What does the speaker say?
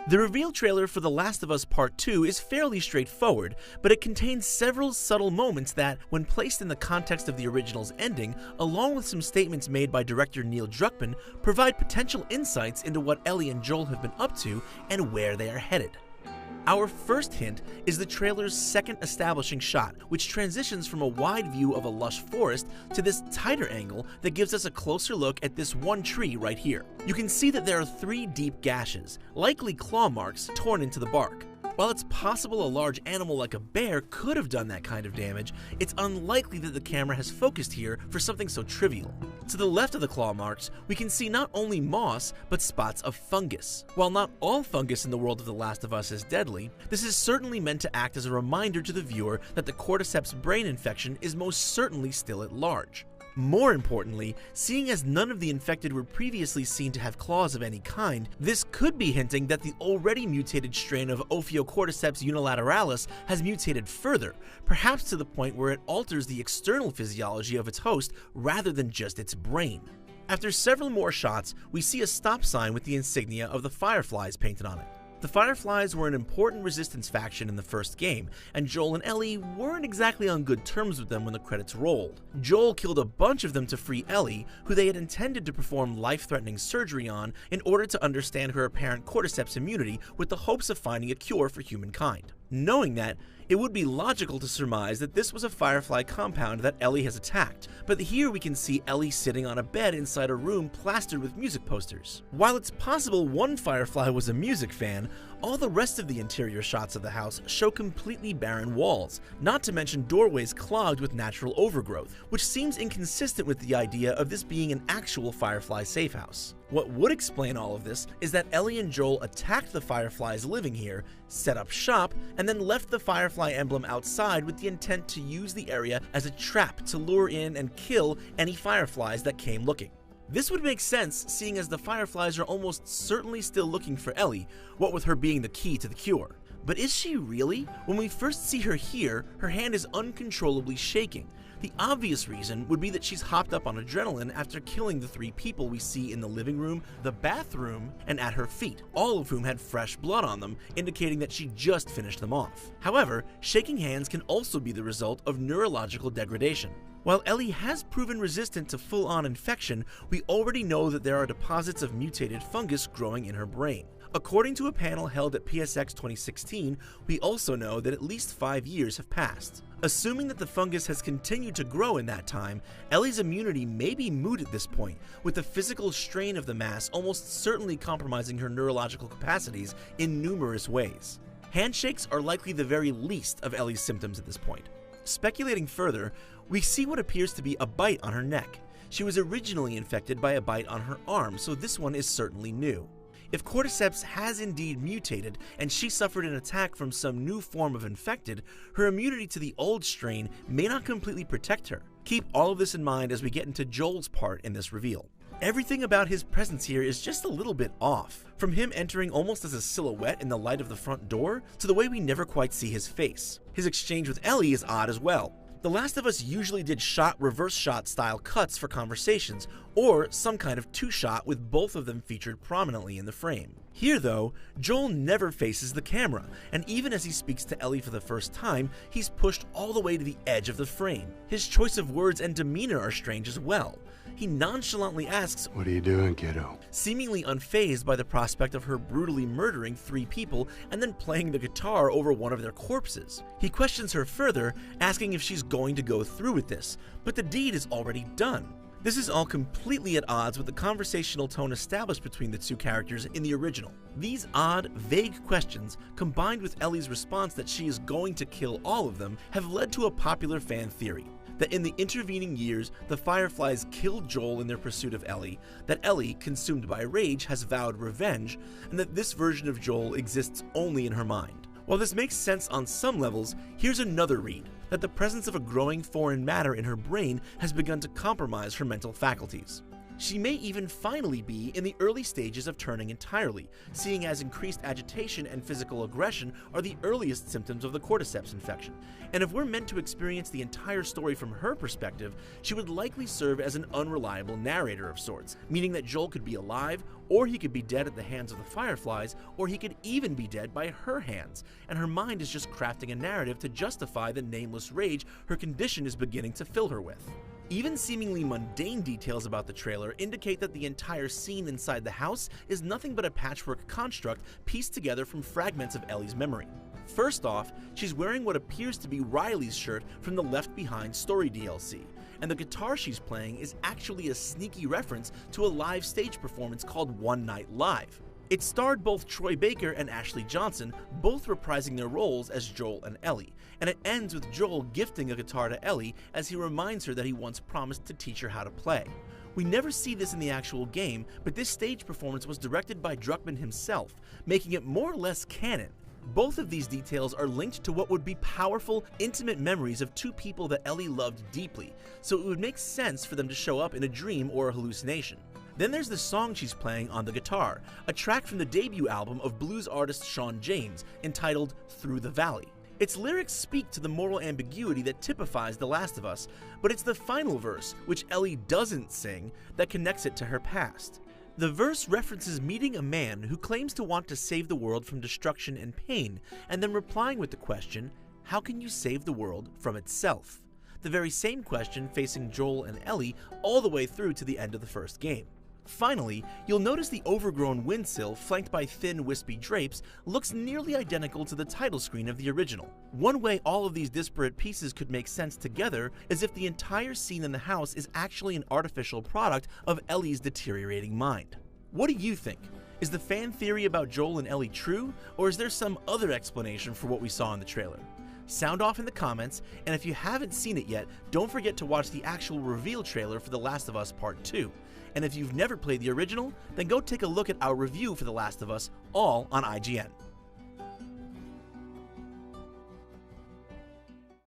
The reveal trailer for The Last of Us Part 2 is fairly straightforward, but it contains several subtle moments that, when placed in the context of the original's ending, along with some statements made by director Neil Druckmann, provide potential insights into what Ellie and Joel have been up to and where they are headed. Our first hint is the trailer's second establishing shot, which transitions from a wide view of a lush forest to this tighter angle that gives us a closer look at this one tree right here. You can see that there are 3 deep gashes, likely claw marks, torn into the bark. While it's possible a large animal like a bear could have done that kind of damage, it's unlikely that the camera has focused here for something so trivial. To the left of the claw marks, we can see not only moss, but spots of fungus. While not all fungus in the world of The Last of Us is deadly, this is certainly meant to act as a reminder to the viewer that the cordyceps brain infection is most certainly still at large. More importantly, seeing as none of the infected were previously seen to have claws of any kind, this could be hinting that the already mutated strain of Ophiocordyceps unilateralis has mutated further, perhaps to the point where it alters the external physiology of its host rather than just its brain. After several more shots, we see a stop sign with the insignia of the Fireflies painted on it. The Fireflies were an important resistance faction in the first game, and Joel and Ellie weren't exactly on good terms with them when the credits rolled. Joel killed a bunch of them to free Ellie, who they had intended to perform life-threatening surgery on in order to understand her apparent cordyceps immunity with the hopes of finding a cure for humankind. Knowing that, it would be logical to surmise that this was a Firefly compound that Ellie has attacked, but here we can see Ellie sitting on a bed inside a room plastered with music posters. While it's possible one Firefly was a music fan, all the rest of the interior shots of the house show completely barren walls, not to mention doorways clogged with natural overgrowth, which seems inconsistent with the idea of this being an actual Firefly safe house. What would explain all of this is that Ellie and Joel attacked the Fireflies living here, set up shop, and then left the Firefly emblem outside with the intent to use the area as a trap to lure in and kill any Fireflies that came looking. This would make sense, seeing as the Fireflies are almost certainly still looking for Ellie, what with her being the key to the cure. But is she really? When we first see her here, her hand is uncontrollably shaking. The obvious reason would be that she's hopped up on adrenaline after killing the 3 people we see in the living room, the bathroom, and at her feet, all of whom had fresh blood on them, indicating that she just finished them off. However, shaking hands can also be the result of neurological degradation. While Ellie has proven resistant to full-on infection, we already know that there are deposits of mutated fungus growing in her brain. According to a panel held at PSX 2016, we also know that at least 5 years have passed. Assuming that the fungus has continued to grow in that time, Ellie's immunity may be moot at this point, with the physical strain of the mass almost certainly compromising her neurological capacities in numerous ways. Handshakes are likely the very least of Ellie's symptoms at this point. Speculating further, we see what appears to be a bite on her neck. She was originally infected by a bite on her arm, so this one is certainly new. If cordyceps has indeed mutated and she suffered an attack from some new form of infected, her immunity to the old strain may not completely protect her. Keep all of this in mind as we get into Joel's part in this reveal. Everything about his presence here is just a little bit off. From him entering almost as a silhouette in the light of the front door, to the way we never quite see his face. His exchange with Ellie is odd as well. The Last of Us usually did reverse shot style cuts for conversations, or some kind of 2-shot with both of them featured prominently in the frame. Here though, Joel never faces the camera, and even as he speaks to Ellie for the first time, he's pushed all the way to the edge of the frame. His choice of words and demeanor are strange as well. He nonchalantly asks, "What are you doing, kiddo?" seemingly unfazed by the prospect of her brutally murdering 3 people and then playing the guitar over one of their corpses. He questions her further, asking if she's going to go through with this, but the deed is already done. This is all completely at odds with the conversational tone established between the 2 characters in the original. These odd, vague questions, combined with Ellie's response that she is going to kill all of them, have led to a popular fan theory that in the intervening years, the Fireflies killed Joel in their pursuit of Ellie, that Ellie, consumed by rage, has vowed revenge, and that this version of Joel exists only in her mind. While this makes sense on some levels, here's another read, that the presence of a growing foreign matter in her brain has begun to compromise her mental faculties. She may even finally be in the early stages of turning entirely, seeing as increased agitation and physical aggression are the earliest symptoms of the cordyceps infection. And if we're meant to experience the entire story from her perspective, she would likely serve as an unreliable narrator of sorts, meaning that Joel could be alive, or he could be dead at the hands of the Fireflies, or he could even be dead by her hands, and her mind is just crafting a narrative to justify the nameless rage her condition is beginning to fill her with. Even seemingly mundane details about the trailer indicate that the entire scene inside the house is nothing but a patchwork construct pieced together from fragments of Ellie's memory. First off, she's wearing what appears to be Riley's shirt from the Left Behind story DLC, and the guitar she's playing is actually a sneaky reference to a live stage performance called One Night Live. It starred both Troy Baker and Ashley Johnson, both reprising their roles as Joel and Ellie, and it ends with Joel gifting a guitar to Ellie as he reminds her that he once promised to teach her how to play. We never see this in the actual game, but this stage performance was directed by Druckmann himself, making it more or less canon. Both of these details are linked to what would be powerful, intimate memories of two people that Ellie loved deeply, so it would make sense for them to show up in a dream or a hallucination. Then there's the song she's playing on the guitar, a track from the debut album of blues artist Sean James, entitled Through the Valley. Its lyrics speak to the moral ambiguity that typifies The Last of Us, but it's the final verse, which Ellie doesn't sing, that connects it to her past. The verse references meeting a man who claims to want to save the world from destruction and pain, and then replying with the question, how can you save the world from itself? The very same question facing Joel and Ellie all the way through to the end of the first game. Finally, you'll notice the overgrown windsill, flanked by thin, wispy drapes, looks nearly identical to the title screen of the original. One way all of these disparate pieces could make sense together is if the entire scene in the house is actually an artificial product of Ellie's deteriorating mind. What do you think? Is the fan theory about Joel and Ellie true, or is there some other explanation for what we saw in the trailer? Sound off in the comments, and if you haven't seen it yet, don't forget to watch the actual reveal trailer for The Last of Us Part 2. And if you've never played the original, then go take a look at our review for The Last of Us, all on IGN.